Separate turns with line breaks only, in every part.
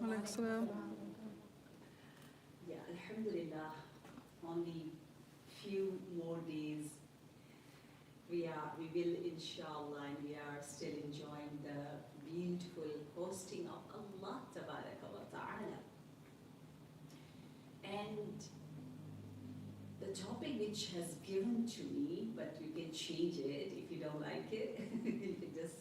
Alaikum salam.
Yeah, Alhamdulillah, only few more days we will inshallah, and we are still enjoying the beautiful hosting of Allah Tabaraka wa Ta'ala. And the topic which has given to me, but you can change it if you don't like it. You can just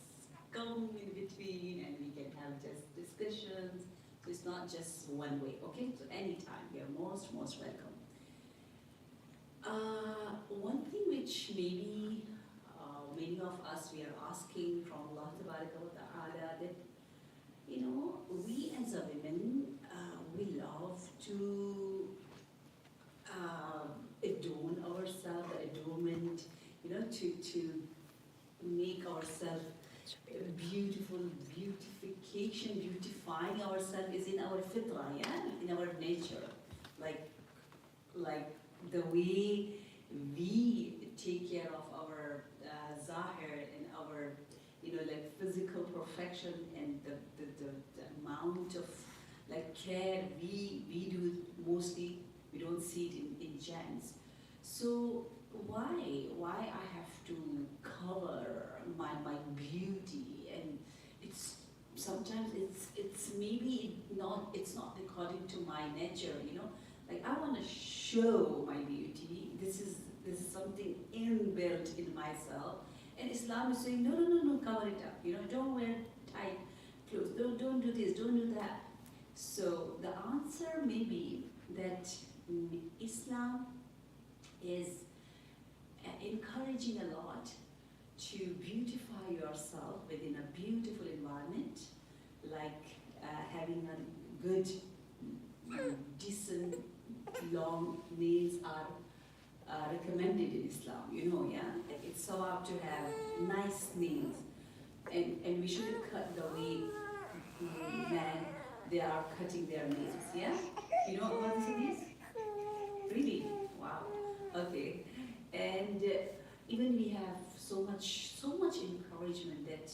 come in between and we can have just discussions. So it's not just one way, okay? So anytime, you're most welcome. One thing which maybe many of us we are asking from Allah Tabaraka wa Ta'ala, that we as a women, we love to adorn ourselves, adornment, to make ourselves beautiful. Beautification, beautifying ourselves is in our fitra, yeah, in our nature. Like the way we take care of our zahir and our, like physical perfection, and the amount of like care we do, mostly we don't see it in gents. So why I have to cover my beauty? And it's sometimes it's maybe it's not according to my nature, like I want to show my beauty. This is something inbuilt in myself, and Islam is saying no, cover it up, don't wear tight clothes, don't do this, don't do that. So the answer may be that Islam is encouraging a lot to beautify yourself within a beautiful environment, like having a good, decent, long nails are recommended in Islam, yeah? Like it's sawab to have nice nails, and we shouldn't cut the way men, they are cutting their nails, yeah? You know what this is? Really? Wow. Okay. And even we have so much encouragement that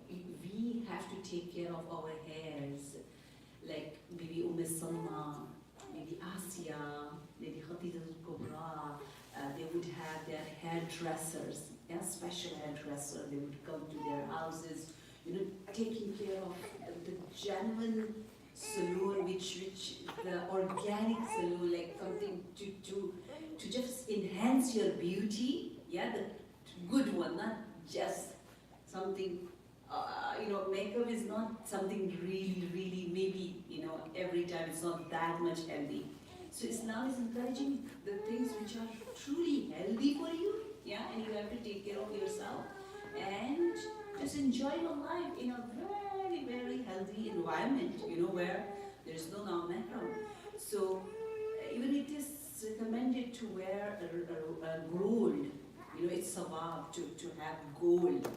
we have to take care of our hairs, like maybe Salma, maybe Asya, maybe Khadija al-Kubra. They would have their hairdressers, yeah, special hairdresser. They would come to their houses, taking care of the genuine salon, which the organic salon, like something to just enhance your beauty, yeah, the good one, not just something. Makeup is not something really maybe every time it's not that much healthy. So Islam is encouraging the things which are truly healthy for you, yeah, and you have to take care of yourself and just enjoy your life in a very healthy environment, where there is no mahram. So even it is recommended to wear a gold, it's sawab to have gold.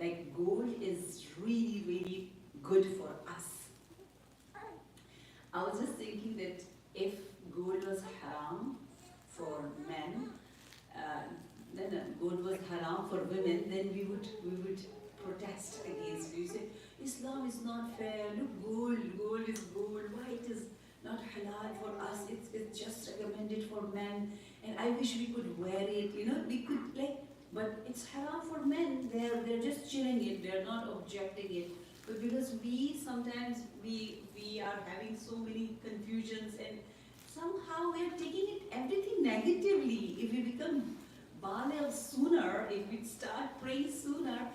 Like gold is really good for us. I was just thinking that if gold was haram for men, then gold was haram for women, then we would protest against it. We say Islam is not fair. Look, gold is gold. Why it is not halal for us? It's just recommended for men, and I wish we could wear it. We could but it's haram for men. They're just chilling it. They're not objecting it. But because we sometimes we are having so many confusions, and somehow we are taking it everything negatively. If we become baligh sooner, if we start praying sooner,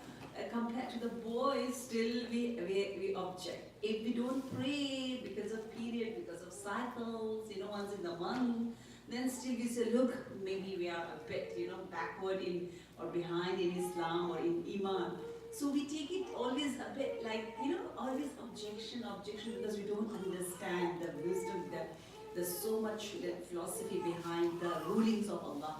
compared to the boys, still we object. If we don't pray because of period, because of cycles, once in the month, then still we say, look, maybe we are a bit, backward in or behind in Islam or in Iman. So we take it always a bit like, always objection, because we don't understand the wisdom, there's so much philosophy behind the rulings of Allah.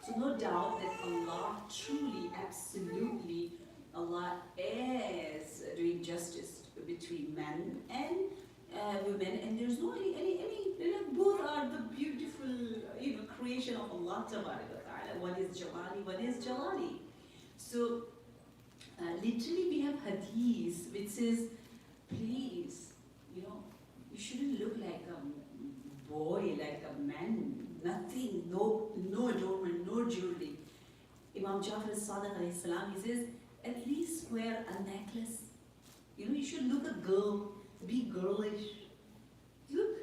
So no doubt that Allah truly, absolutely, Allah is doing justice between men and women, and there's no any both are the beautiful creation of Allah Ta'ala. One is Jamali, one is Jalali. So literally we have hadith which says please, you know, you shouldn't look like a boy, like a man. Nothing, no adornment, no jewelry. Imam Jafar as-Sadiq alayhi salam, he says, at least wear a necklace. You know, you should look a girl, be girlish. Look,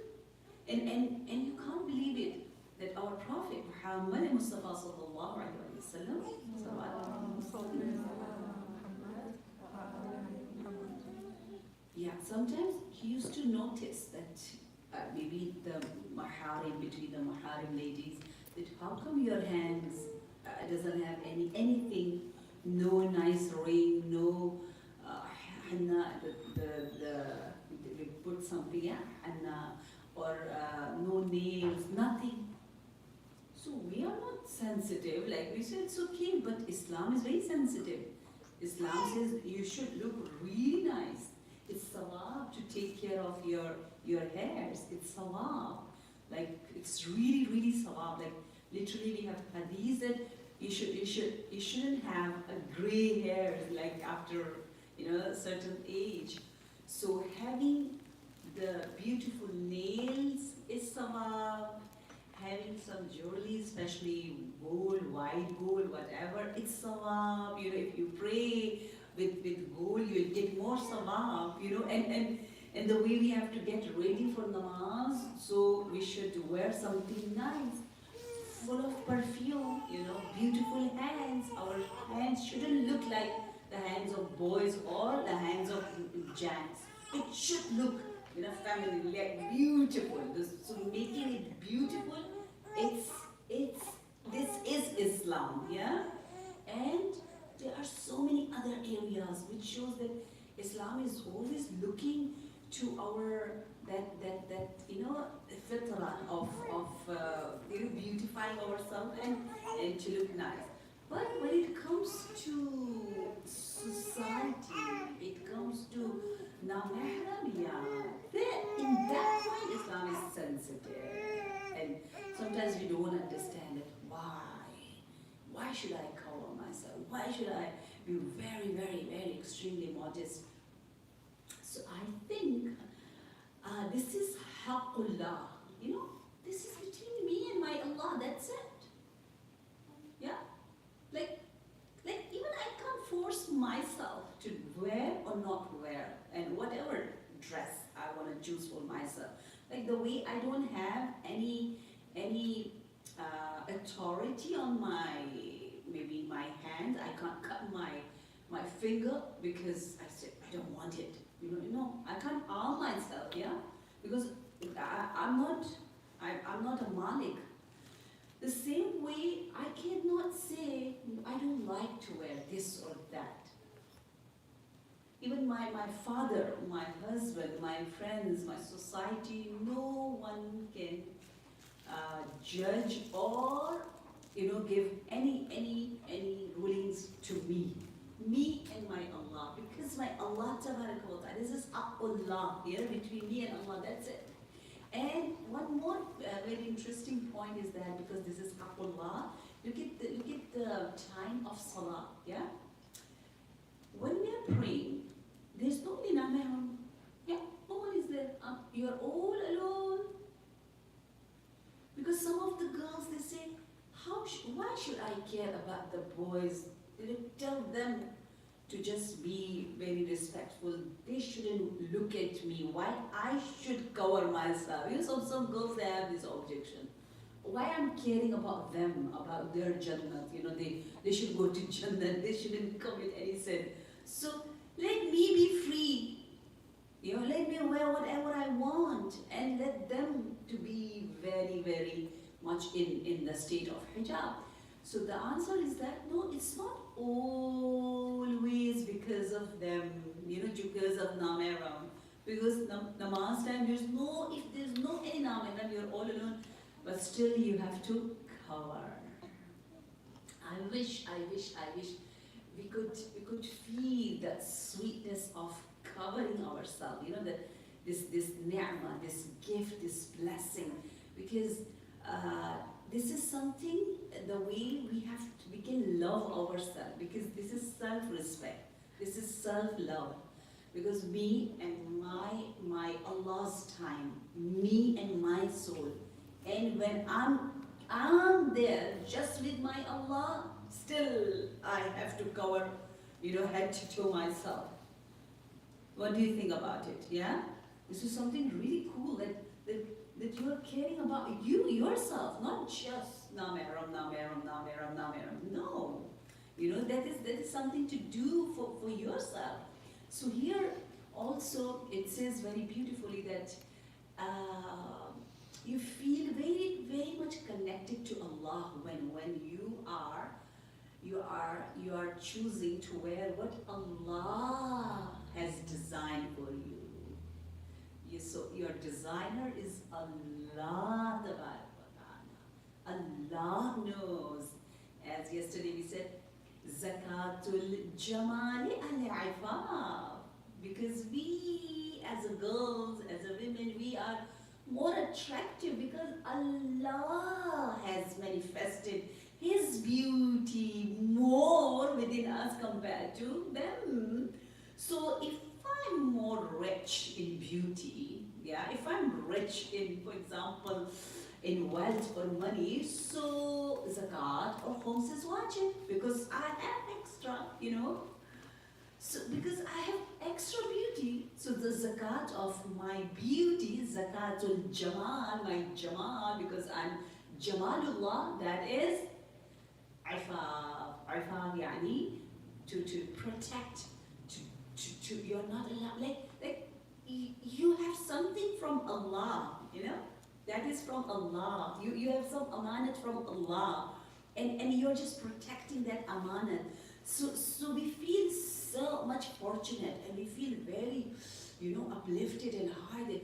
and you can't believe it that our Prophet Muhammad Mustafa sallallahu alaihi wasallam, yeah, sometimes he used to notice that maybe the maharim, between the maharim ladies, that how come your hands doesn't have anything, no nice ring, no henna, they put something, yeah, henna, or no nails, nothing. So we are not sensitive, like we said, it's okay, but Islam is very sensitive. Islam says you should look really nice. It's sawab to take care of your hairs. It's sawab. Like it's really sawab. Like literally we have hadith that you shouldn't have a gray hair like after a certain age. So having the beautiful nails is sawab. Having some jewelry, especially gold, white gold, whatever, it's sawab. If you pray with gold, you'll get more sawab. And the way we have to get ready for namaz, so we should wear something nice, full of perfume. Beautiful hands. Our hands shouldn't look like the hands of boys or the hands of gents. It should look feminine, like beautiful. So making it beautiful, this is Islam, yeah? And there are so many other areas which shows that Islam is always looking to our that fitrah of beautifying ourselves and to look nice. But when it comes to society, it comes to namahramiyah, in that point Islam is sensitive. And sometimes we don't understand it. Why should I cover myself? Why should I be very extremely modest? So I think this is haqqullah. This is between me and my Allah. That's it. Yeah, like even I can't force myself to wear or not wear, and whatever dress I want to choose for myself. Like the way I don't have any authority on maybe my hand. I can't cut my finger because I said I don't want it. I can't harm myself, yeah, because I'm not a malik. The same way I cannot say I don't like to wear this or that. Even my father, my husband, my friends, my society, no one can judge or give any rulings to me and my Allah, because my Allah tabaraka wa ta'ala, this is Allah here between me and Allah, that's it. And one more very interesting point is that because this is Allah, look at the time of salah, yeah. When we are praying, there's nobody mahram, yeah, no one is there. You are all alone. Because some of the girls, they say, why should I care about the boys? Tell them to just be very respectful. They shouldn't look at me. Why I should cover myself? Some girls, they have this objection. Why I'm caring about them, about their Jannah? They should go to Jannah. They shouldn't commit any sin. So let me be free. Let me wear whatever I want, and let them to be very much in the state of hijab. So the answer is that no, it's not always because of them, because of nameram. Because namaz time, if there's no any nameram, you're all alone, but still you have to cover. I wish we could feel that sweetness of covering ourselves, that this ni'mah, this gift, this blessing, because this is something, the way we can love ourselves, because this is self-respect, this is self-love. Because me and my Allah's time, me and my soul. And when I'm there just with my Allah, still I have to cover, head to toe myself. What do you think about it? Yeah? This is something really cool that you are caring about you yourself, not just nameram. No. That is something to do for yourself. So here also it says very beautifully that you feel very, very much connected to Allah when you are choosing to wear what Allah has designed for you. So your designer is Allah Tabarak wa Ta'ala. Allah knows. As yesterday we said, Zakatul Jamali al-Ifaf. Because we as a girls, as a women, we are more attractive because Allah has manifested His beauty more within us compared to them. So if I'm more rich in beauty, if I'm rich in, for example, in wealth or money, so zakat or khums is wajib because I have extra, So because I have extra beauty, so the zakat of my beauty, zakatul jamal, my jamal, because I'm jamalullah, that is ifaf yani, to protect, to you're not allowed, like you have something from Allah, that is from Allah. You have some amanat from Allah, and you're just protecting that amanat. So we feel so much fortunate, and we feel very, uplifted and high that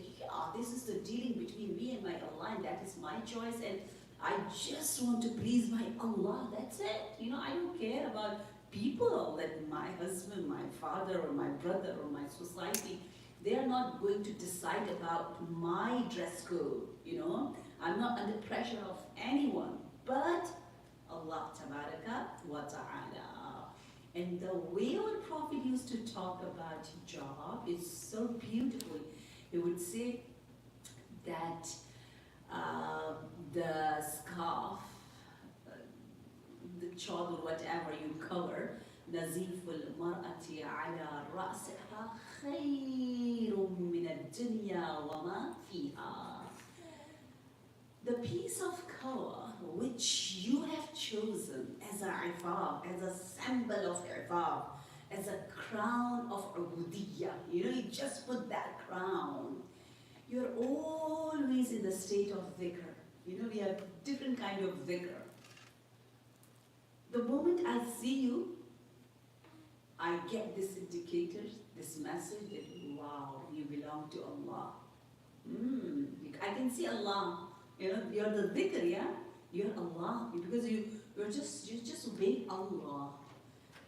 this is the dealing between me and my Allah, and that is my choice, and I just want to please my Allah. That's it. I don't care about people, like my husband, my father, or my brother, or my society. They are not going to decide about my dress code. I'm not under pressure of anyone, but Allah Tabaraka wa Ta'ala. And the way our Prophet used to talk about hijab is so beautiful. He would say that the scarf, the chador, whatever you cover, نزيف المرأة على رأسها خير من الدنيا وما فيها. The piece of cover which you have chosen as a ifab, as a symbol of ifab, as a crown of ubudiyya, you just put that crown. You're always in the state of dhikr. We have different kind of dhikr. The moment I see you, I get this indicator, this message that, wow, you belong to Allah. I can see Allah. You're the dhikr, yeah? You're Allah. Because you're just obeying Allah.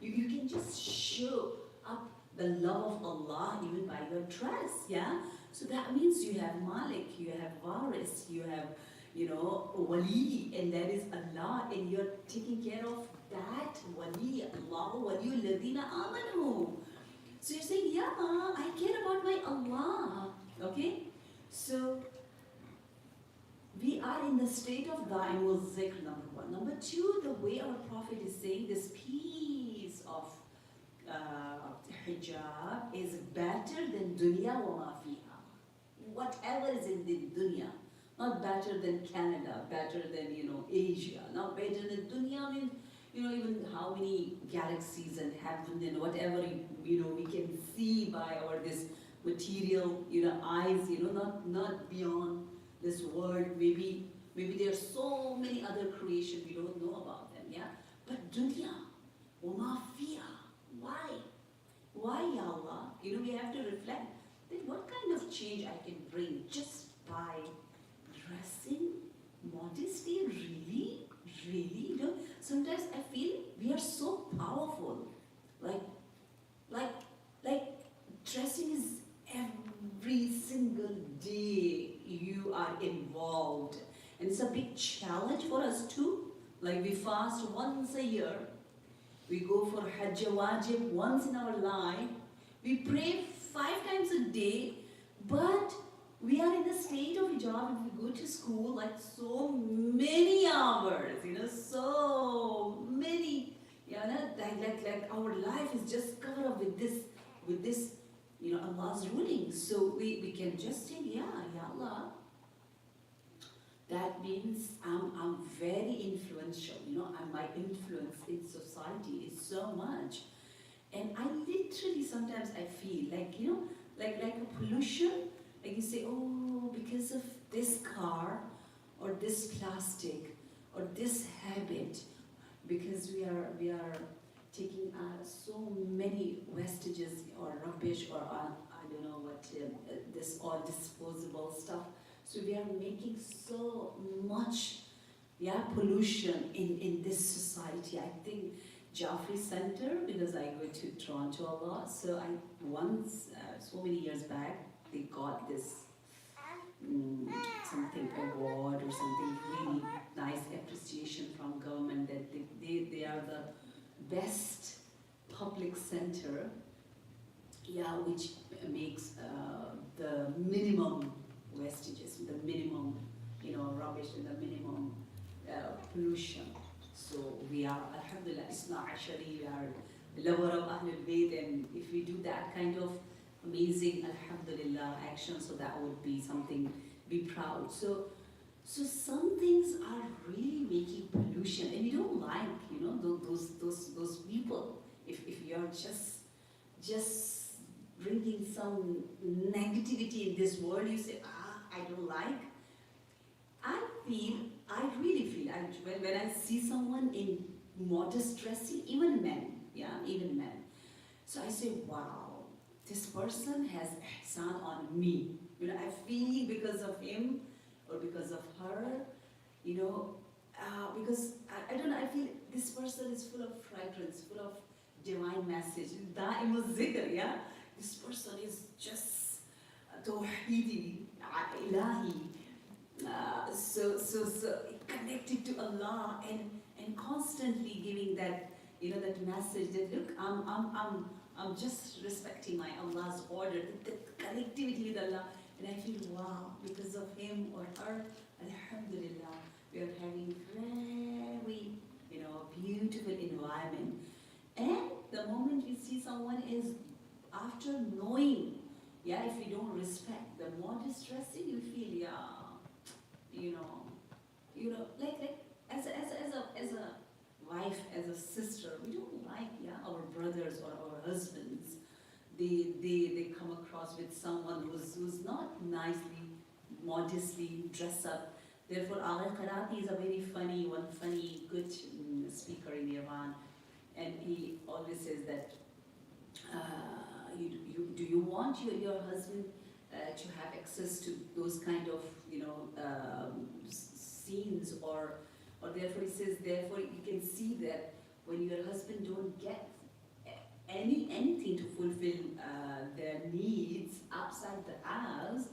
You can just show up the love of Allah even by your dress, yeah? So that means you have Malik, you have Waris, you have, Wali, and that is Allah, and you're taking care of that Wali, Allah, Wali alladhina amanu. So you're saying, yeah, I care about my Allah, okay? So we are in the state of da'imul zikr, number one. Number two, the way our Prophet is saying this piece of hijab is better than dunya wa ma fiha. Whatever is in the dunya, not better than Canada, better than, Asia, not better than dunya. I mean, even how many galaxies and heaven and whatever, we can see by our this material, eyes, not beyond this world. Maybe there are so many other creations we don't know about them, yeah? But dunya, wa ma fiha, why? Why, Ya Allah? We have to reflect that what kind of change I can bring just by dressing modesty, really? Sometimes I feel we are so powerful. Like dressing is every single day you are involved. And it's a big challenge for us too. Like we fast once a year. We go for Hajj Wajib once in our life. We pray 5 times a day, but we are in the state of hijab and we go to school like so many hours, so many, like our life is just covered up with this, Allah's ruling. So we can just say, yeah, Ya Allah, that means I'm very influential, and my influence in society is so much. And I literally sometimes I feel like, like a pollution, like you say, oh, because of this car or this plastic or this habit, because we are taking so many wastages or rubbish or I don't know what, this all disposable stuff. So we are making so much, pollution in this society. I think Jaffrey Center, because I go to Toronto a lot, so I once, so many years back, they got this something award or something really nice appreciation from government that they are the best public center, which makes the minimum wastages, the minimum, rubbish and the minimum pollution. So we are, alhamdulillah, Isna Ashari, we are lover of Ahlul Bayt, and if we do that kind of amazing, alhamdulillah, action, so that would be something, be proud. So some things are really making pollution, and you don't like, those people. If you're just bringing some negativity in this world, you say, I don't like. I really feel, when I see someone in modest dressing, even men, even men. So I say, wow, this person has ihsan on me. I feel because of him or because of her, because I don't know, I feel this person is full of fragrance, full of divine message. Da'im zikr, this person is just tawheedi, ilahi. So connected to Allah and constantly giving that, that message that look, I'm just respecting my Allah's order, the connectivity with Allah, and I feel wow, because of him or her, alhamdulillah, we are having very, beautiful environment. And the moment we see someone is after knowing, if we don't respect the modest dressing, you feel, like as a wife, as a sister, we don't like, our brothers or our husbands, they come across with someone who's not nicely, modestly dressed up. Therefore, Agha Karati is a very funny, good speaker in Iran, and he always says that do you want your husband to have access to those kind of scenes, or therefore he says, therefore you can see that when your husband don't get anything to fulfill their needs outside the house,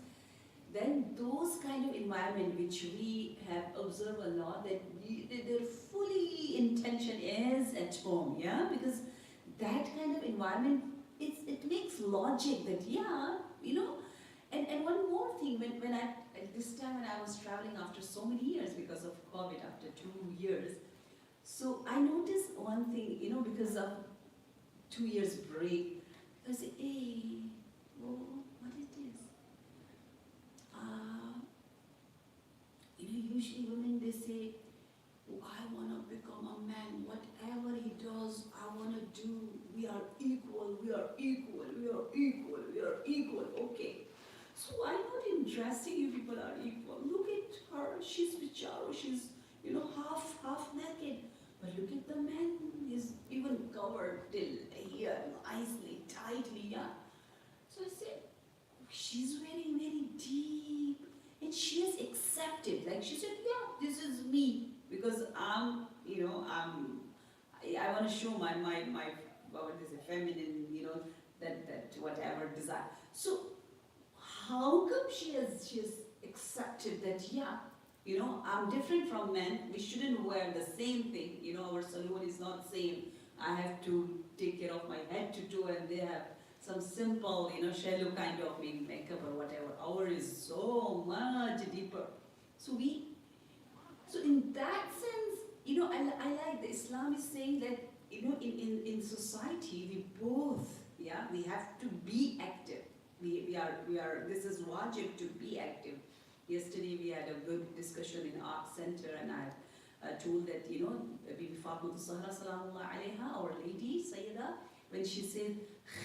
then those kind of environment which we have observed a lot, that their fully intention is at home, because that kind of environment, it makes logic that, and one more thing, when I, at this time when I was traveling after so many years because of COVID, after 2 years, so I noticed one thing, because of 2 years break, I say, hey, what it is? Usually women, they say, oh, I want to become a man, whatever he does, I want to do, we are equal, okay. So I'm not interested you people are equal. Look at her, she's bicharo, she's, half naked. But look at the man, he's even covered till here, nicely, tightly, So I said, she's wearing very deep, and she has accepted, like she said, this is me, because I want to show my what is it, feminine, that whatever desire. So how come she has accepted that, I'm different from men, we shouldn't wear the same thing, our saloon is not same, I have to take care of my head to toe, and they have some simple, shallow kind of makeup or whatever. Our is so much deeper. So in that sense, I like the Islam is saying that, in society, we have to be active. We are, this is wajib to be active. Yesterday we had a good discussion in Art Center, and I told that, Bibi Fatima Zahra Salamullah Alaiha, our lady, Sayyida, when she said,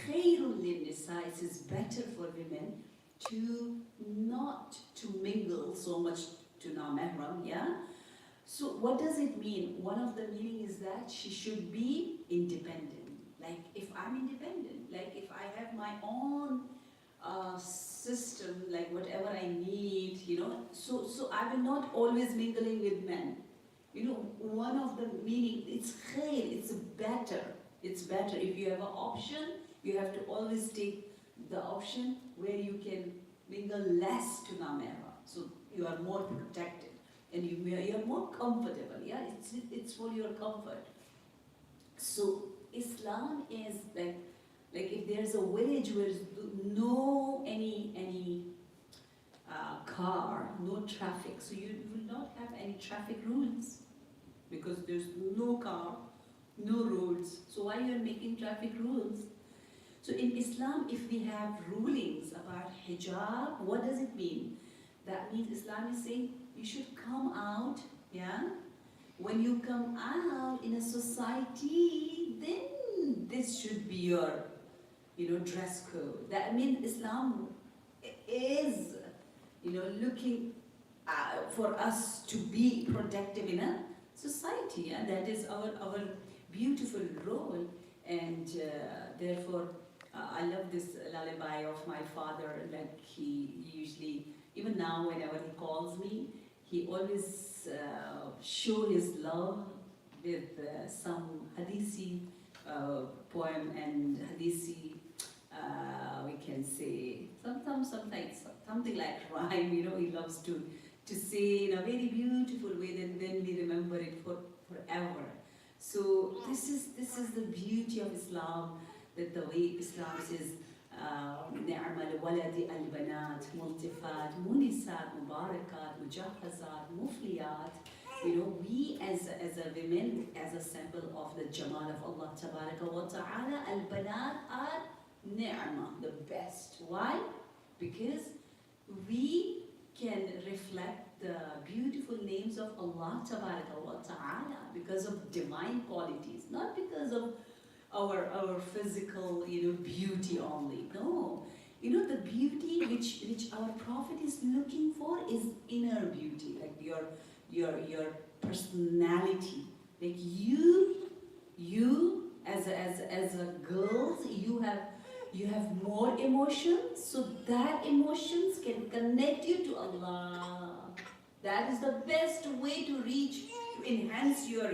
Khairul lin-nisa, it is better for women to not to mingle so much to na-mahram, yeah? So what does it mean? One of the meaning is that she should be independent. Like if I'm independent, like if I have my own system, like whatever I need, so I will not always mingling with men. One of the meaning, it's khair, it's better. It's better. If you have an option, you have to always take the option where you can mingle less to na-mahram. So you are more protected and you are more comfortable. Yeah, it's for your comfort. So Islam is like if there's a village where no any car, no traffic, so you will not have any traffic rules because there's no car, no roads. So why you are making traffic rules? So in Islam, if we have rulings about hijab, what does it mean? That means Islam is saying you should come out, yeah? When you come out in a society, then this should be your, dress code. That means Islam is, looking for us to be protective in a society, and that is our beautiful role. And therefore, I love this lullaby of my father. Like he usually, even now, whenever he calls me, he always show his love with some Hadisi poem and Hadisi, we can say, sometimes something like rhyme, he loves to say in a very beautiful way, and then we remember it forever. So this is the beauty of Islam, that the way Islam says, نعم الولد البنات ملتفات منسات مباركات مجهزات مفليات. We as a women, as a symbol of the Jamal of Allah Tabaraka wa Ta'ala, al-banat are ni'mah, the best. Why? Because we can reflect the beautiful names of Allah Tabaraka wa Ta'ala because of divine qualities, not because of our physical, beauty only. No, the beauty which our Prophet is looking for is inner beauty, like your personality. Like you as a girl, you have more emotions, so that emotions can connect you to Allah. That is the best way to enhance your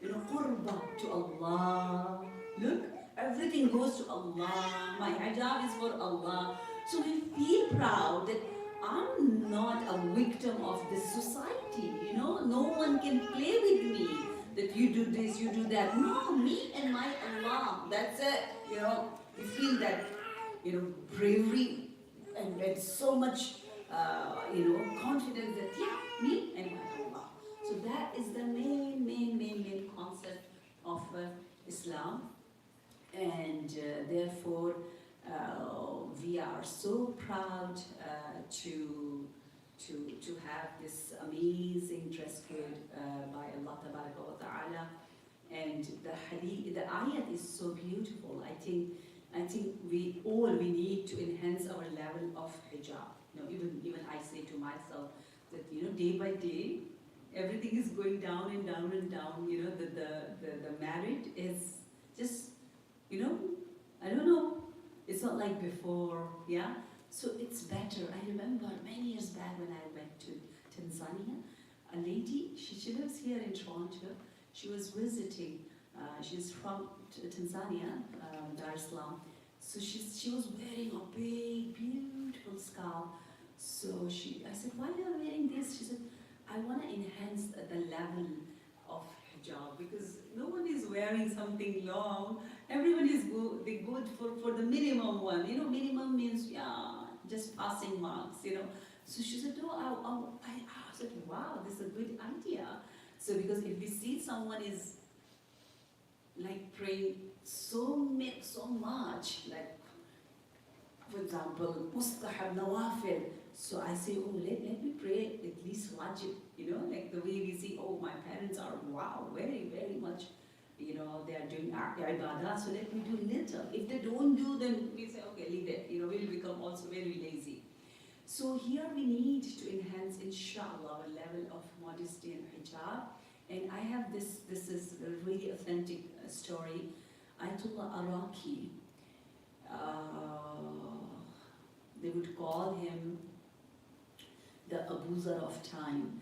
qurba to Allah. Look, everything goes to Allah. My hijab is for Allah. So we feel proud that I'm not a victim of this society. No one can play with me. That you do this, you do that. No, me and my Allah. That's it. You feel that, bravery and so much, confidence that, yeah, me and my Allah. So that is the main concept of Islam. And therefore, we are so proud to have this amazing dress code by Allah Tabaraka wa Ta'ala. And the hadith, the ayat is so beautiful. I think we need to enhance our level of hijab. Even I say to myself that day by day, everything is going down and down and down. The married is just, I don't know. It's not like before, yeah? So it's better. I remember many years back when I went to Tanzania, a lady, she lives here in Toronto. She was visiting, she's from Tanzania, Dar es Salaam. So she was wearing a big, beautiful scarf. So I said, why are you wearing this? She said, I want to enhance the level of hijab because no one is wearing something long. Everyone is they good for the minimum one. You know, minimum means, yeah, just passing marks, you know. So she said, no, I said, wow, this is a good idea. So because if we see someone is like praying so much, like for example, mustahab nawafil. So I say, oh, let me pray at least wajib, you know, like the way we see, oh, my parents are, wow, very much, you know, they are doing ibadah, so let me do little. If they don't do, then we say, okay, leave it, you know, we'll become also very lazy. So here we need to enhance, inshallah, our level of modesty and hijab. And I have this is a really authentic story. Ayatollah Araki, they would call him the Abu Zar of time.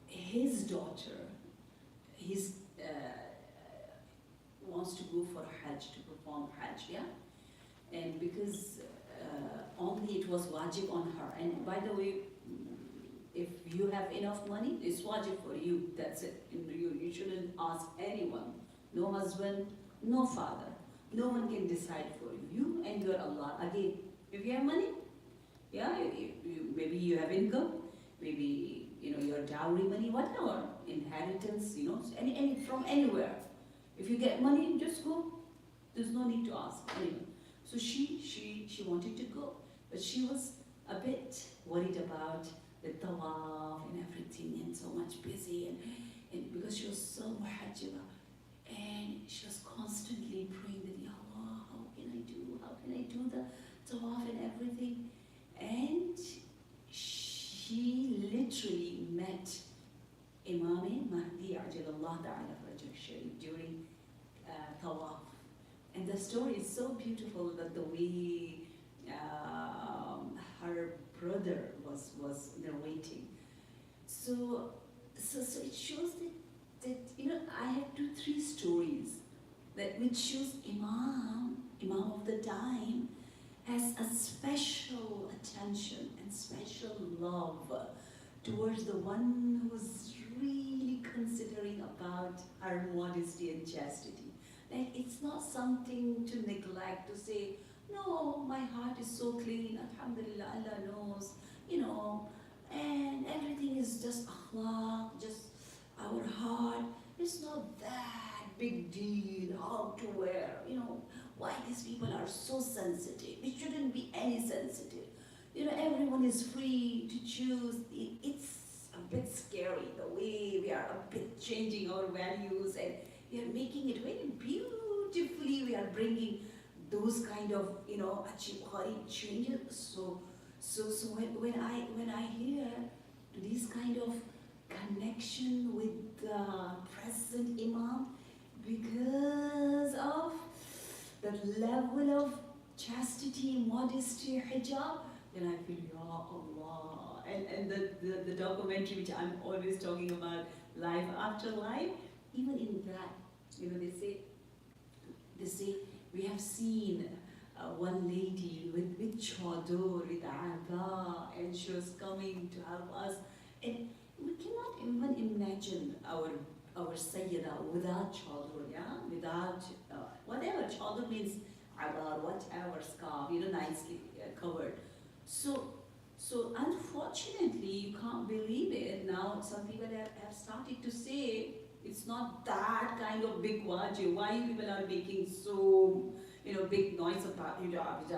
His daughter, wants to go for Hajj, to perform Hajj, yeah? And because only it was wajib on her. And by the way, if you have enough money, it's wajib for you, that's it. You shouldn't ask anyone. No husband, no father. No one can decide for you. You and your Allah. Again, if you have money, yeah, maybe you have income, maybe, you know, your dowry money, whatever, inheritance, you know, any from anywhere. If you get money, just go. There's no need to ask anyone. So she wanted to go, but she was a bit worried about the tawaf and everything, and so much busy, and because she was so muhajjaba, and she was constantly praying that, Ya Allah, how can I do the tawaf and everything? And she literally met Imam Mahdi Ajalallah Ta'ala Farajah Sharif during tawaf. And the story is so beautiful that the way her brother was narrating. So it shows that you know, I have 2-3 stories that which shows Imam of the time has a special attention and special love towards the one who's really considering about her modesty and chastity. Like, it's not something to neglect, to say, no, my heart is so clean, alhamdulillah, Allah knows, you know, and everything is just akhlaq, just our heart. It's not that big deal how to wear, you know, why these people are so sensitive. It shouldn't be any sensitive. You know, everyone is free to choose. It's a bit scary the way we are a bit changing our values, and we are making it very beautifully. We are bringing those kind of, you know, changes. So when I hear this kind of connection with the present Imam, because of the level of chastity, modesty, hijab, then I feel, Ya Allah. And the documentary which I'm always talking about, Life After Life, even in that, you know, they say we have seen one lady with chador, with aba, and she was coming to help us. And we cannot even imagine our Sayyida without chador, yeah? Without whatever, chador means abar, whatever, scarf, you know, nicely covered. So unfortunately, you can't believe it. Now some people have started to say it's not that kind of big wajib. Why people are making so, you know, big noise about hijab?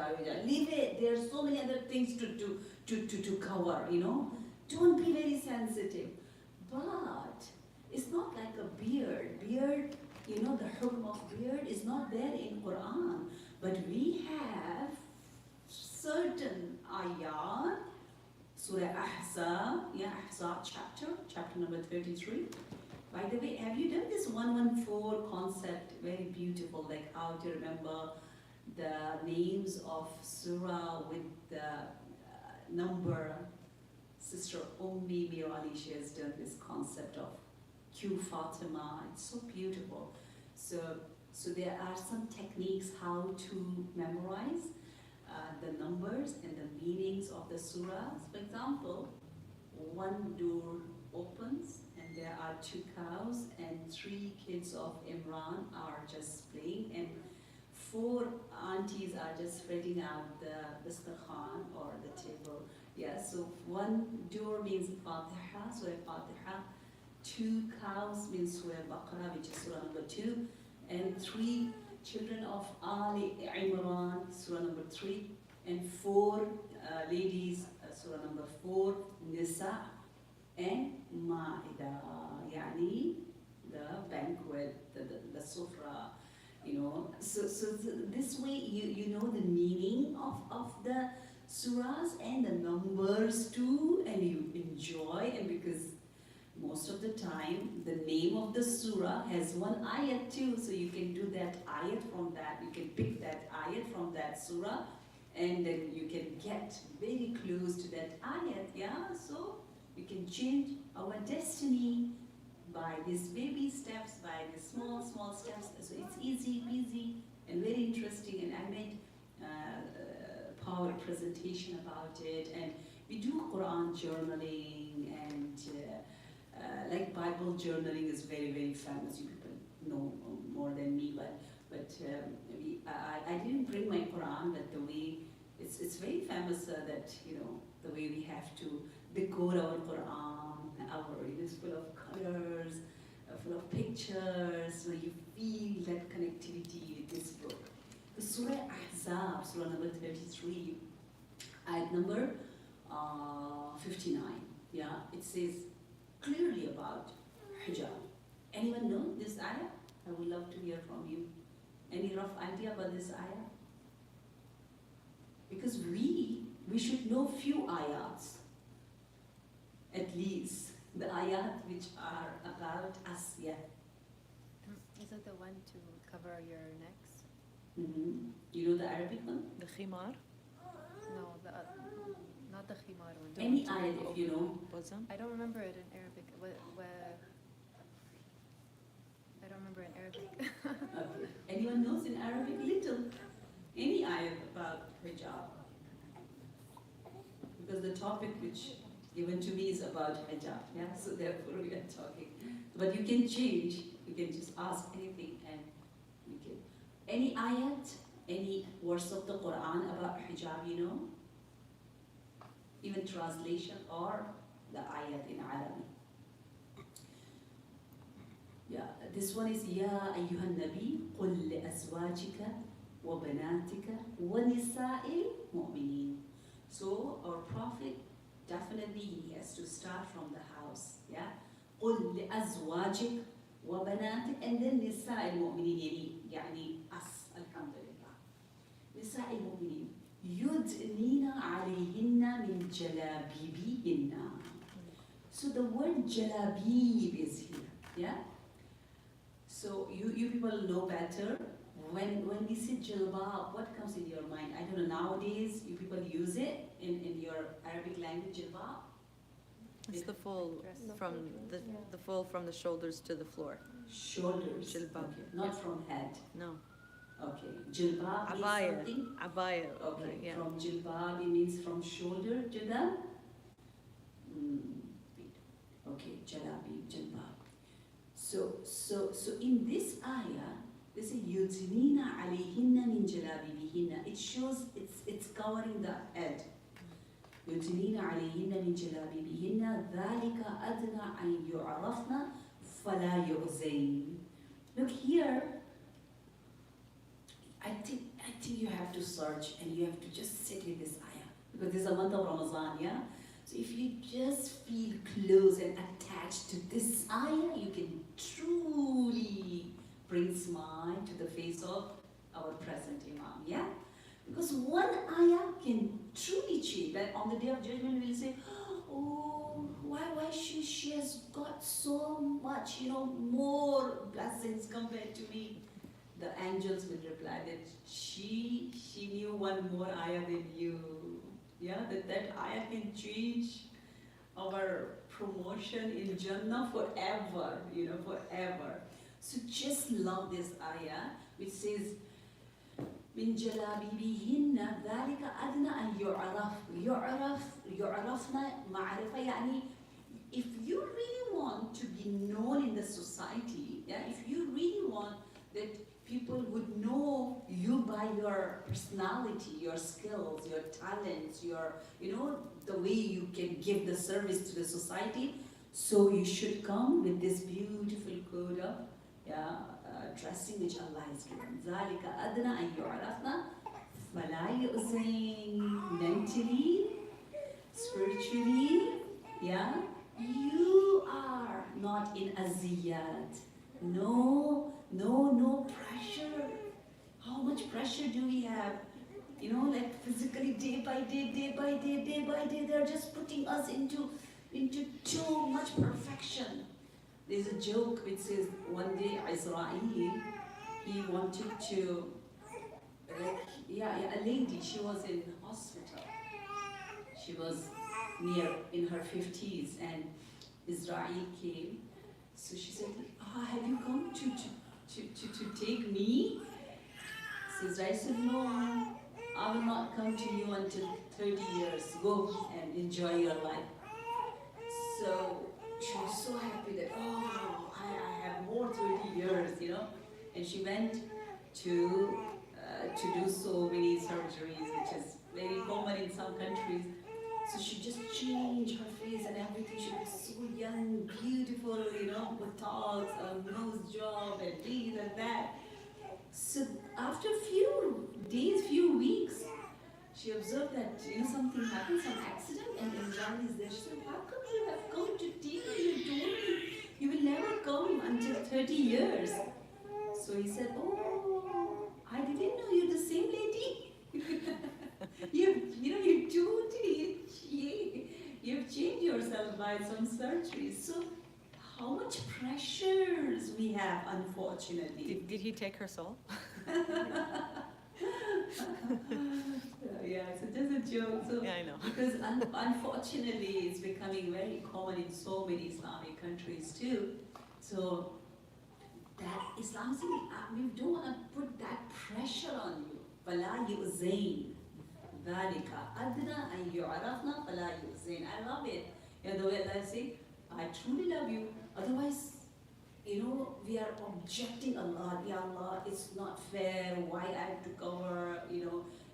Leave it. There are so many other things to cover, you know. Don't be very sensitive. But it's not like a beard. Beard, you know, the hukm of beard is not there in Quran. But we have certain ayat, Surah Ahzab, yeah, Ahzab chapter number 33. By the way, have you done this 114 concept? Very beautiful, like how to remember the names of surah with the number. Sister Ummi Mirali, she has done this concept of Q Fatima. It's so beautiful. So there are some techniques how to memorize the numbers and the meanings of the surahs. For example, one door opens and there are 2 cows and 3 kids of Imran are just playing, and 4 aunties are just spreading out the dastarkhan or the table. Yeah, so one door means Fatiha, Surah Fatiha. 2 cows means Surah Baqarah, which is Surah number 2, and 3 children of Ali Imran, Surah number 3, and 4 ladies, Surah number 4, Nisa, and Ma'idah, yani the banquet, the sufra, you know. So this way you know the meaning of the surahs and the numbers too, and you enjoy, and because most of the time the name of the surah has one ayat too, so you can do that ayat from that, you can pick that ayat from that surah, and then you can get very close to that ayat, yeah? So we can change our destiny by these baby steps, by the small steps. So it's easy peasy and very interesting, and I made a power presentation about it, and we do Quran journaling, and like Bible journaling is very, very famous. You people know more than me, but I didn't bring my Quran, but the way it's very famous that, you know, the way we have to decode our Quran, it is full of colors, full of pictures, so you feel that connectivity with this book. The Surah Ahzab, Surah number 33, ayat number 59, yeah, it says clearly about hijab. Anyone know this ayah? I would love to hear from you. Any rough idea about this ayah? Because we should know few ayats, at least the ayat which are about us. Yeah.
Is it the one to cover your necks?
Mm-hmm. You know the Arabic one?
The khimar? No, not the khimar one.
Any ayat if you know.
Bosom? I don't remember it in Arabic. I don't remember in Arabic.
Okay. Anyone knows in Arabic? Little. Any ayat about hijab. Because the topic which given to me is about hijab, yeah? So therefore we are talking. But you can change, you can just ask anything, and you can. Any ayat, any verse of the Quran about hijab, you know? Even translation or the ayat in Arabic. Yeah, this one is Ya ayyuhan nabi qul li azwajika wa banatika wa nisa'il mu'minin. So our prophet, definitely he has to start from the house, yeah? قل لأزواجك وبناتك, and then نساء المؤمنين, يعني us, الحمد لله. نساء المؤمنين يدنين عليهن من جلابيبهن. So the word jalabib is here, yeah? So you people know better. When we say jilbab, what comes in your mind? I don't know, nowadays you people use it in your Arabic language, jilbab?
It's the full from the full from the shoulders to the floor.
Shoulders.
Jilbab.
Okay. Not from head.
No.
Okay. Jilbab means
Abaya.
something?
Abaya.
Okay.
Yeah.
From jilbab it means from shoulder to the okay, jalabi, jilbab. So in this ayah, they say yudnina alayhinna min jalabibihinna. It shows it's covering the head. يدنين عليهن من جلابيبهن ذلك أدنى أن يعرفن فلا يؤذين. Look here, I think you have to search and you have to just sit with this ayah, because this is a month of Ramadan, yeah? So if you just feel close and attached to this ayah, you can truly bring smile to the face of our present Imam, yeah? Because one ayah can truly change. That on the day of judgment we'll say, oh, why she has got so much, more blessings compared to me. The angels will reply that she knew one more ayah than you. Yeah, that ayah can change our promotion in Jannah forever, forever. So just love this ayah, which says, من جلابيبهن ذلك أدنى أن يعرفن معرفة يعني if you really want to be known in the society, yeah, if you really want that people would know you by your personality, your skills, your talents, your, the way you can give the service to the society, so you should come with this beautiful code of dressing which Allah has given. ذَلِكَ أَدْنَى أَن يُعْرَفْنَا فَلَا يُؤْذَيْنَ. Mentally, spiritually, yeah, you are not in aziyat. No pressure. How much pressure do we have? Like physically, day by day, they're just putting us into too much perfection. There's a joke which says one day Israel, he wanted to, a lady, she was in hospital. She was in her 50s, and Israel came. So she said, have you come to take me? So Israel said, no, I will not come to you until 30 years. Go and enjoy your life. So she was so happy that, I have more 30 years, And she went to do so many surgeries, which is very common in some countries. So she just changed her face and everything. She was so young, beautiful, Botox, nose job, and this and that. So after a few days, few weeks, she observed that something happened, some accident, and Imran is there. She said, how come you have come to tea? You told me you will never come until 30 years. So he said, I didn't know you're the same lady. You've changed yourself by some surgeries. So how much pressures we have, unfortunately.
Did he take her soul?
Yeah, it's just a joke. So,
yeah, I know.
Because unfortunately, it's becoming very common in so many Islamic countries too. So that Islam says, we don't want to put that pressure on you. فَلَا يُؤْذَيْنَ ذَلِكَ أَدْنَى أَن يُعْرَفْنَا فَلَا يُؤْذَيْنَ. I love it. The way Allah says, I truly love you. Otherwise, we are objecting a lot. Ya Allah, it's not fair. Why I have to cover,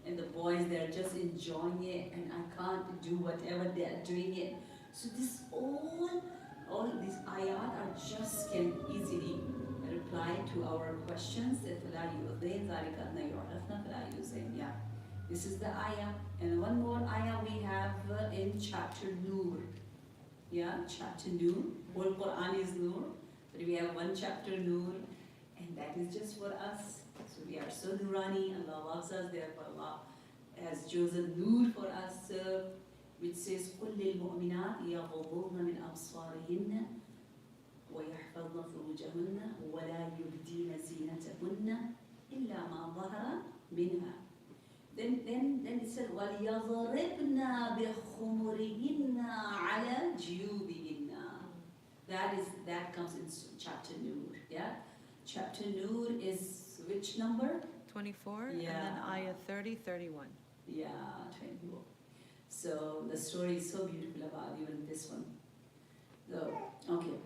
and the boys, they're just enjoying it, and I can't do whatever they're doing it. So this all these ayat are just can easily reply to our questions. Yeah, this is the ayah. And one more ayah we have in chapter Nur. Yeah, chapter Nur. Whole Quran is Nur. But we have one chapter Nur, and that is just for us. So we are so Nurani, Allah loves us, therefore Allah has chosen Nur for us, which says, قُلْ لِلْمُؤْمِنَاتِ يَغْضُضْنَ مِنْ أَبْصَارِهِنَّ وَيَحْفَظْنَ فُرُوجَهُنَّ وَلَا يُبْدِينَ زِينَتَهُنَّ إِلَّا مَا ظَهَرَ مِنْهَا. Then it said, وَلْيَضْرِبْنَ بِخُمُرِهِنَّ عَلَى جُيُوبِهِنَّ. That comes in chapter Nur. Yeah, chapter Nur is which number?
24,
yeah.
And then ayah 30, 31.
Yeah, 24. So the story is so beautiful about even this one. So, okay.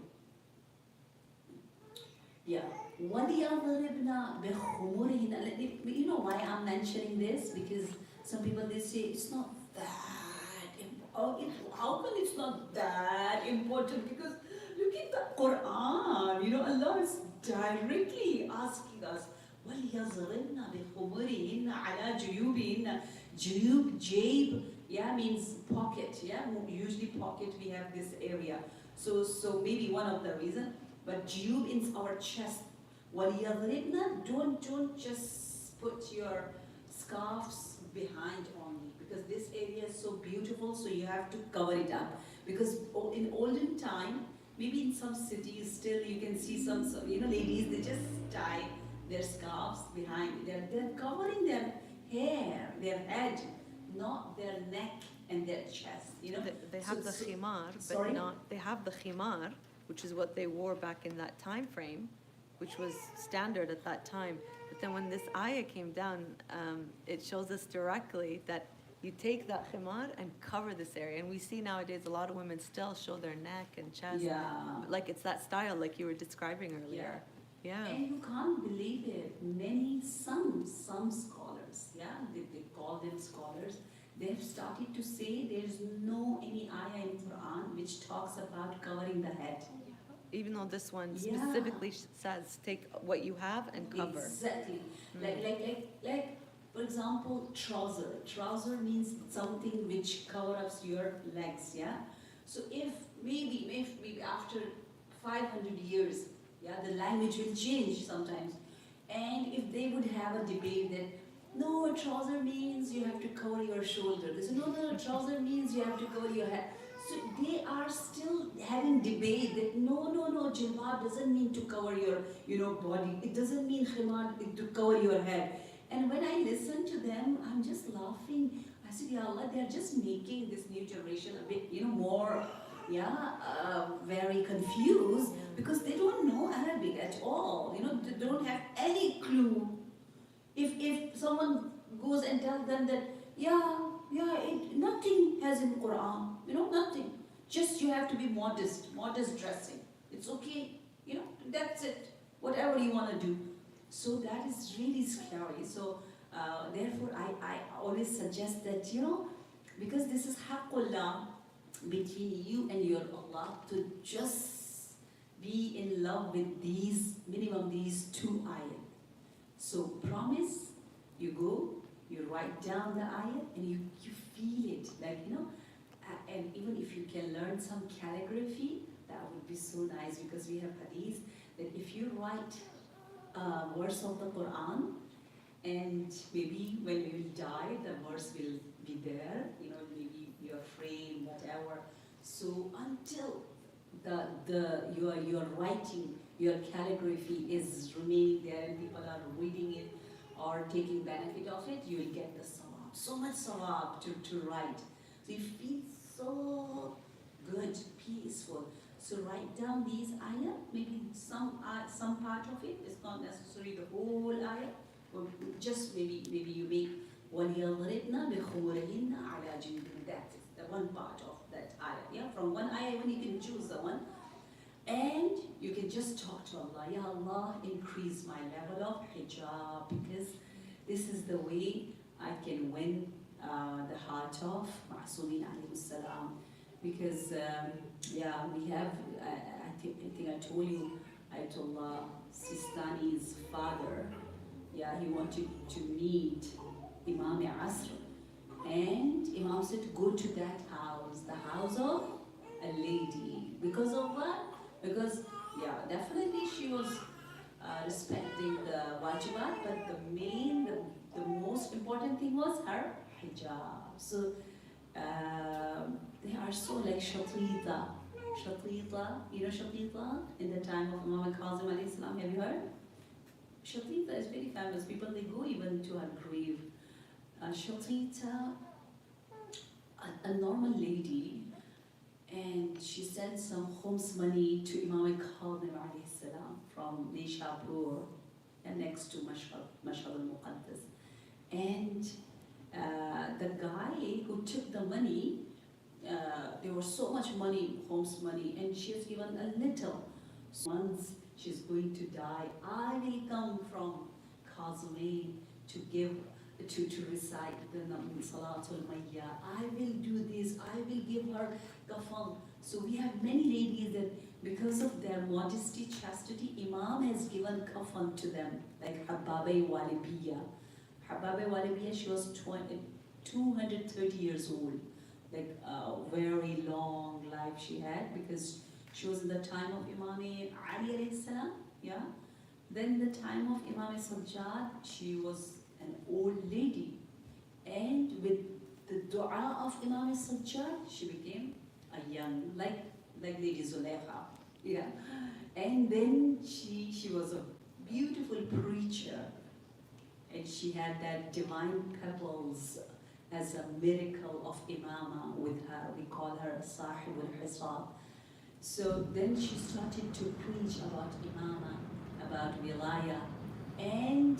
Yeah. وَلْيَضْرِبْنَ بِخُمُرِهِنَّ. You know why I'm mentioning this? Because some people, they say it's not that important. How come it's not that important? Because look at the Quran. Allah is directly asking us, وَلْيَضْرِبْنَ بِخُمُرِهِنَّ عَلَى جُيُوبِهِنَّ. Jayb, yeah, means pocket. Yeah, usually pocket we have this area. So maybe one of the reason. But juyub in our chest. وَلْيَضْرِبْنَ, don't just put your scarves behind only, because this area is so beautiful, so you have to cover it up. Because in olden time, maybe in some cities still you can see some ladies, they just tie their scarves behind. They're covering their hair, their head, not their neck and their chest.
They have the khimar, but
sorry?
they have the khimar, which is what they wore back in that time frame, which was standard at that time. But then when this ayah came down, it shows us directly that You take that khimar and cover this area. And we see nowadays a lot of women still show their neck and chest.
Yeah.
Like it's that style like you were describing earlier. Yeah.
And you can't believe it. Some scholars, yeah, they call them scholars. They have started to say there's no any ayah in Quran which talks about covering the head.
Even though this one
Yeah.
specifically says take what you have and cover.
Exactly.
Mm.
Like, for example, trouser. Trouser means something which covers your legs, yeah? So if maybe after 500 years, yeah, the language will change sometimes. And if they would have a debate that, no, a trouser means you have to cover your shoulder. They say, no, trouser means you have to cover your head. So they are still having debate that no, jilbab doesn't mean to cover your, body. It doesn't mean khimar to cover your head. And when I listen to them, I'm just laughing. I said, Ya Allah, they're just making this new generation a bit, more, very confused because they don't know Arabic at all. They don't have any clue. If someone goes and tells them that, nothing has in Quran, nothing. Just you have to be modest dressing. It's okay, that's it. Whatever you want to do. So that is really scary. So therefore, I always suggest that, because this is haqqullah between you and your Allah, to just be in love with minimum these two ayat. So promise, you go, you write down the ayat, and you feel it, and even if you can learn some calligraphy, that would be so nice, because we have hadith that if you write a verse of the Quran, and maybe when you will die, the verse will be there, maybe your frame, whatever. So until your writing, your calligraphy is remaining there and people are reading it or taking benefit of it, you will get the sawab. So much sawab to write. So you feel so good, peaceful. So write down these ayah, maybe some part of it. It's not necessarily the whole ayah. Or just maybe you make وَلْيَضْرِبْنَا بِخُمُرِهِنَّ عَلَى جُنُوبِهِنَّ. That is the one part of that ayah. Yeah, from one ayah when you can choose the one. And you can just talk to Allah. Ya Allah, increase my level of hijab, because this is the way I can win the heart of Ma'asumin alayhi salam. Because we have, I think I told you, Ayatollah Sistani's father, he wanted to meet Imam Asr. And Imam said, go to that house, the house of a lady. Because of what? Because, definitely she was respecting the wajibat, but the most important thing was her hijab. So they are so like Shatrita. Shatrita, Shatrita in the time of Imam Kazim alayhi salam, have you heard? Shatrita is very famous. People, they go even to her grave. Shatrita, a normal lady, and she sent some khums money to Imam Kazim alayhi salam from Nishapur, next to Mashhad al-Muqaddas. And the guy who took the money, there was so much money, khums money, and she has given a little. Once she's going to die, I will come from Kazumain to recite the Salatul Mayya. I will do this, I will give her kafan. So we have many ladies that because of their modesty, chastity, Imam has given kafan to them, like Hababe Walibiya. Hababe Walibiya, she was 230 years old. Like a very long life she had, because she was in the time of Imam Ali alayhi salam, Then the time of Imam Sajjad, she was an old lady. And with the dua of Imam Sajjad, she became a young, like Lady Zulekha, And then she was a beautiful preacher. And she had that divine pebbles as a miracle of imama with her. We call her Sahib al-Hisab. So then she started to preach about imama, about wilaya. And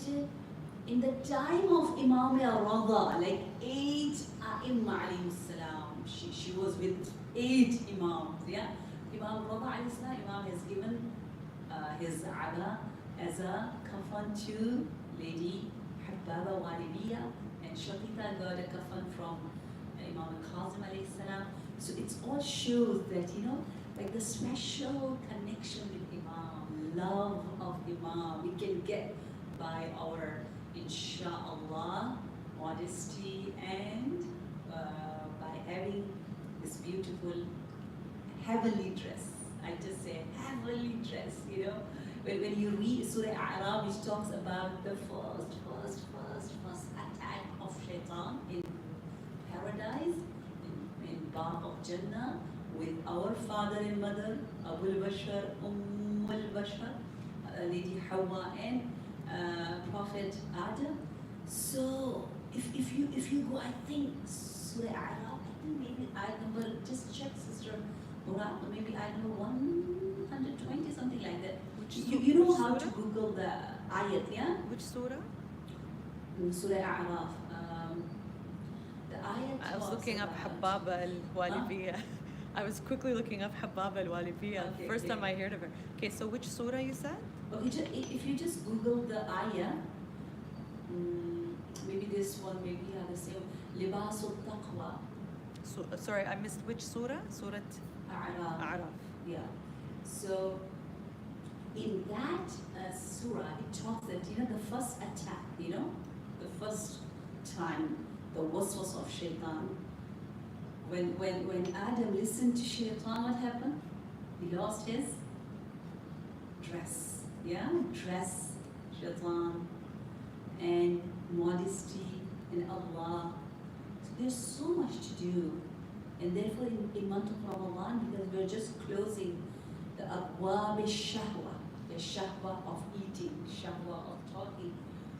in the time of Imam al-Rada, like A'imma alayhi salam. She was with 8 imams. Yeah, Imam Rada alayhi salam, Imam has given his aba as a kafan to Lady Habbaba Walibiya, and Shaqita got a kafan from Imam Kazim alayhi salam. So it all shows that, like the special connection with Imam, love of Imam, we can get by our, insha'Allah, modesty and by having this beautiful heavenly dress. I just say heavenly dress, When you read Surah A'raf, which talks about the first attack of Shaitan in paradise, in Baab of Jannah, with our father and mother, Abu al-Bashar, al-Bashar, Lady Hawa, and Prophet Adam. So if you go, I think Surah A'raf, I think maybe ayat number, just check, Sister Murad, maybe ayat number 120, something like that. You know how to Google the ayat, yeah?
Which surah?
Surah A'raf. The ayat.
I was looking up Habbaba al-Walibiya. I was quickly looking up Habbaba al-Walibiya.
Okay,
First time I heard of her. Okay, so which surah you said?
Okay, if you just Google the ayah, maybe this one, maybe the same. Libasul taqwa.
So, sorry, I missed which surah? Surah A'raf.
Yeah. So in that surah, it talks that the first attack, the first time, the waswas of Shaitan. When Adam listened to Shaitan, what happened? He lost his dress. Yeah, dress, Shaitan, and modesty, and Allah. So there's so much to do, and therefore in month of Ramadan, because we're just closing the abwab al-shahwa, the shahwa of eating, shahwa of talking.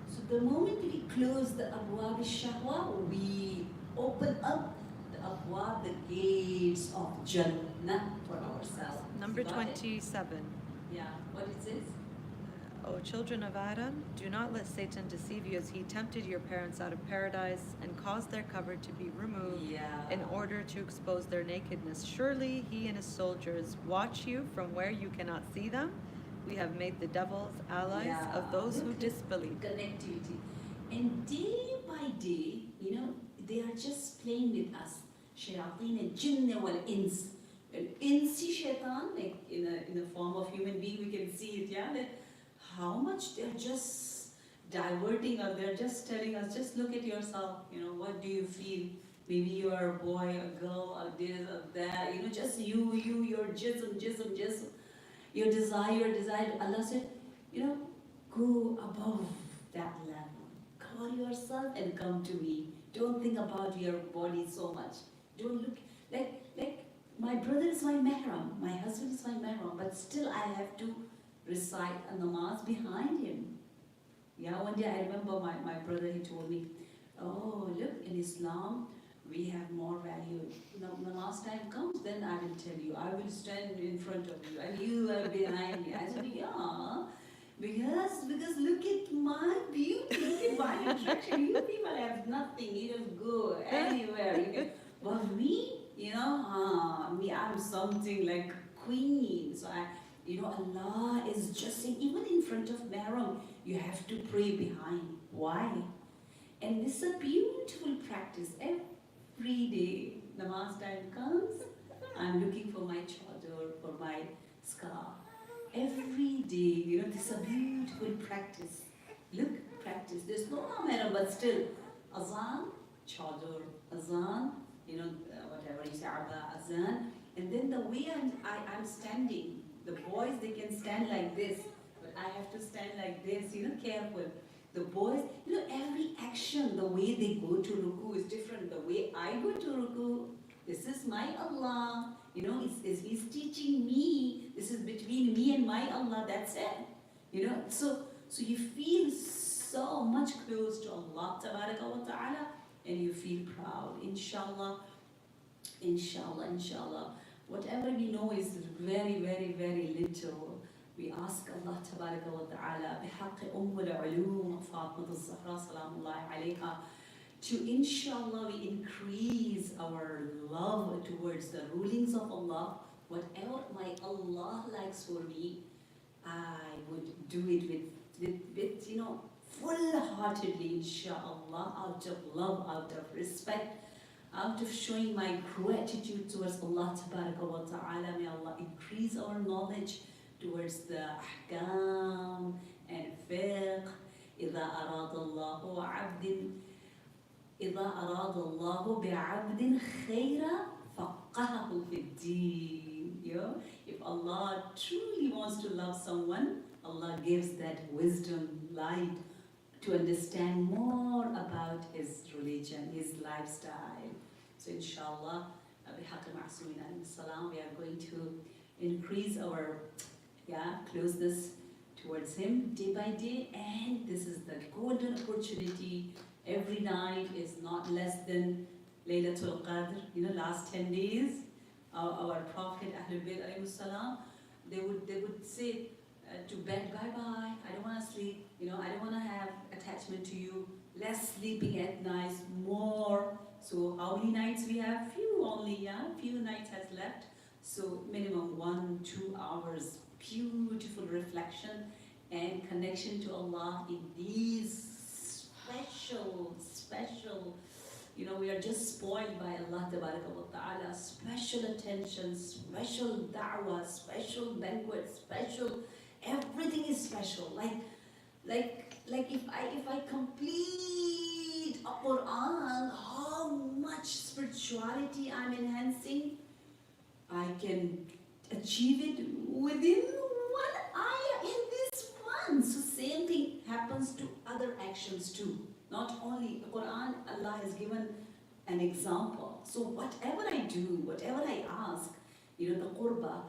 So the moment we close the abwab al-shahwa, we open up the abwab, the gates of Jannah for ourselves.
Number
You got it?
27.
Yeah, what it says?
O children of Adam, do not let Satan deceive you as he tempted your parents out of paradise and caused their cover to be removed in order to expose their nakedness. Surely he and his soldiers watch you from where you cannot see them. We have made the devils allies of those who disbelieve.
Connectivity. And day by day, they are just playing with us. Shayateen al-jinn wal-ins. Insi shaitan, like in a form of human being, we can see it, yeah? That how much they're just diverting us, they're just telling us, just look at yourself, what do you feel? Maybe you are a boy, a girl, or this, or that, just you, your jism, your desire. Allah said, go above that level. Cover yourself and come to me. Don't think about your body so much. Don't look, like my brother is my mahram, my husband is my mahram, but still I have to recite a namaz behind him. Yeah, one day I remember my brother, he told me, oh, look, in Islam, we have more value. Namaz time comes, then I will tell you. I will stand in front of you, and you are behind me. I said, yeah, because look at my beauty, look at my attraction. You people have nothing, you don't go anywhere. But me, I'm something like queen. So Allah is just saying, even in front of Mahram, you have to pray behind. Why? And this is a beautiful practice. Every day, namaz time comes, I'm looking for my chador, for my scarf. Every day, this is a beautiful practice. Look, practice. There's no Mahram, but still, azan, chador, azan, whatever you say, azan. And then the way I'm standing, the boys, they can stand like this, but I have to stand like this, careful. The boys, every action, the way they go to ruku is different. The way I go to ruku, this is my Allah. He's teaching me. This is between me and my Allah, that's it. So you feel so much close to Allah tabaraka wa ta'ala, and you feel proud. Inshallah. Whatever we know is very, very, very little. We ask Allah tabaraka wa ta'ala, بحق al-ulum, Fatima al-Zahra, salamullahi alayha, to inshallah we increase our love towards the rulings of Allah. Whatever my Allah likes for me, I would do it with you know, full-heartedly, inshallah, out of love, out of respect, out of showing my gratitude towards Allah wa ta'ala. May Allah increase our knowledge towards the ahkam and fiqh. إذا أراد الله بعبد خيرا فقهه في الدين. You know, if Allah truly wants to love someone, Allah gives that wisdom, light, to understand more about his religion, his lifestyle. So inshallah, بحق معصومين عليهم السلام, we are going to increase our closeness towards him day by day, and this is the golden opportunity. Every night is not less than Laylatul Qadr. You know, last 10 days, our Prophet Ahlul Bayt alayhi salam, they would say to bed, bye-bye, I don't want to sleep, you know, I don't want to have attachment to you, less sleeping at night, more. So how many nights we have? Few only, few nights has left. So minimum 1-2 hours, beautiful reflection and connection to Allah in these special, you know, we are just spoiled by Allah wa ta'ala, special attention, special da'wah, special banquet, special, everything is special. Like if I complete a Quran, how much spirituality I'm enhancing, I can achieve it within one ayah in this one. So same thing happens to other actions too. Not only the Quran, Allah has given an example. So whatever I do, whatever I ask, you know, the qurba,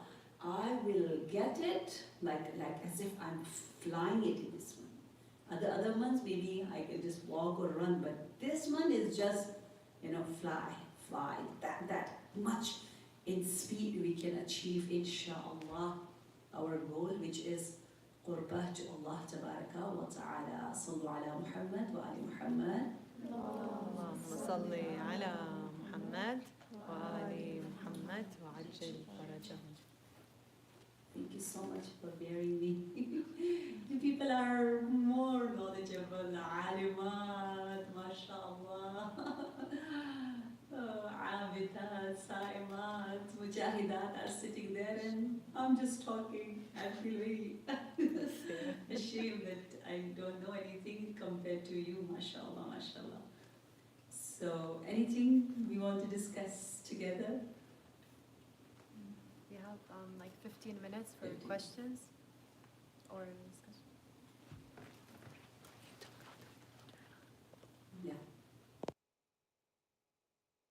I will get it like as if I'm flying it in this one. Other ones maybe I can just walk or run, but this one is just, you know, fly. That much in speed we can achieve, inshallah, our goal, which is قربة to Allah تبارك وتعالى. صلوا على محمد وآل محمد.
اللهم صل على محمد وآل محمد وعجل فرجهم.
Thank you so much for bearing me. You people are more knowledgeable, alimat, mashallah. Abidat, Saimat, Mujahidat are sitting there and I'm just talking. I feel very ashamed that I don't know anything compared to you, mashallah, mashallah. So, anything we want to discuss together?
We have like 15 minutes for questions or